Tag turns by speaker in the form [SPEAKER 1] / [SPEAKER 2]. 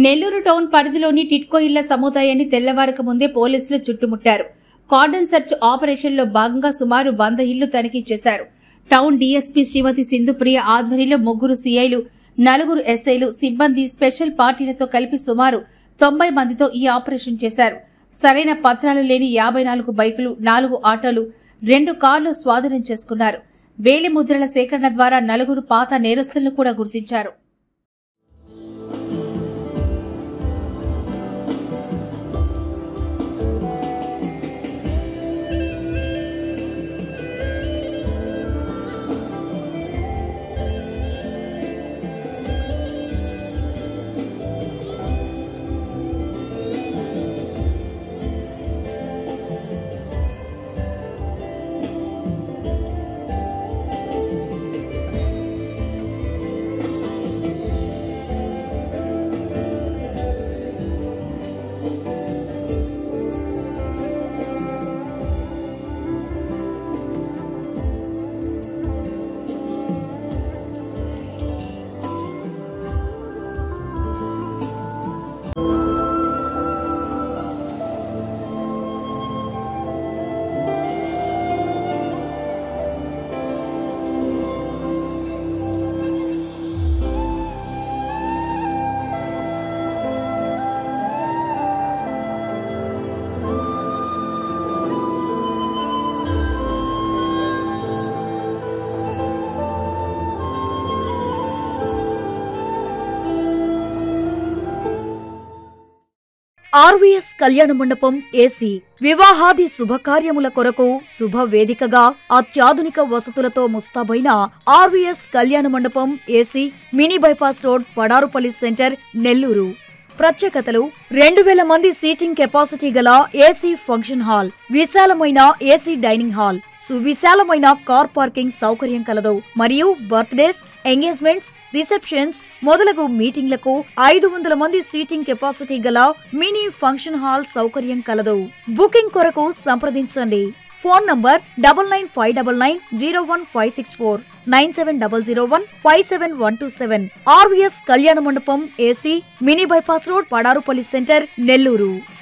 [SPEAKER 1] Nellore town పరిధిలోని టిట్కో ఇళ్ల సముదాయాన్ని తెల్లవారక ముందే పోలీసులు చుట్టుముట్టారు. కార్డన్ సెర్చ్ ఆపరేషన్లో భాగంగా సుమారు 100 ఇళ్లు తనిఖీ చేశారు. టౌన్ డీఎస్పీ శ్రీమతి సింధుప్రియ ఆధ్వర్యంలో 3 సీఐలు, 4 ఎస్ఐలు సిబ్బంది స్పెషల్ పార్టీలతో కలిపి సుమారు 90 మందితో ఈ ఆపరేషన్ చేశారు. సరైన పత్రాలు లేని 54 బైకులు, 4 ఆటోలు, 2 కార్లు స్వాధీనం చేసుకున్నారు. వేలి ముద్రల సేకరణ ద్వారా 4 పాత నేరస్తులను కూడా గుర్తించారు.
[SPEAKER 2] ఆర్వీఎస్ కళ్యాణ మండపం ఏసీ వివాహాది శుభకార్యముల కొరకు శుభవేదికగా అత్యాధునిక వసతులతో ముస్తాబైన ఆర్వీఎస్ కళ్యాణ మండపం AC mini bypass road, Padarupalli centre, Nellore. ప్రత్యేకతలు: 2000 మంది సీటింగ్ కెపాసిటీ గల ఏసీ ఫంక్షన్ హాల్, విశాలమైన ఏసీ డైనింగ్ హాల్, సువిశాలమైన కార్ పార్కింగ్ సౌకర్యం కలదు. మరియు బర్త్డేస్, ఎంగేజ్మెంట్స్, రిసెప్షన్స్ మొదలగు మీటింగ్లకు 500 మంది సీటింగ్ కెపాసిటీ గల మినీ ఫంక్షన్ హాల్ సౌకర్యం కలదు. బుకింగ్ కొరకు సంప్రదించండి. Phone number 9959901564 9700157127. ఆర్వీఎస్ కళ్యాణ మండపం AC, mini bypass road, Padarupalli centre, Nellore.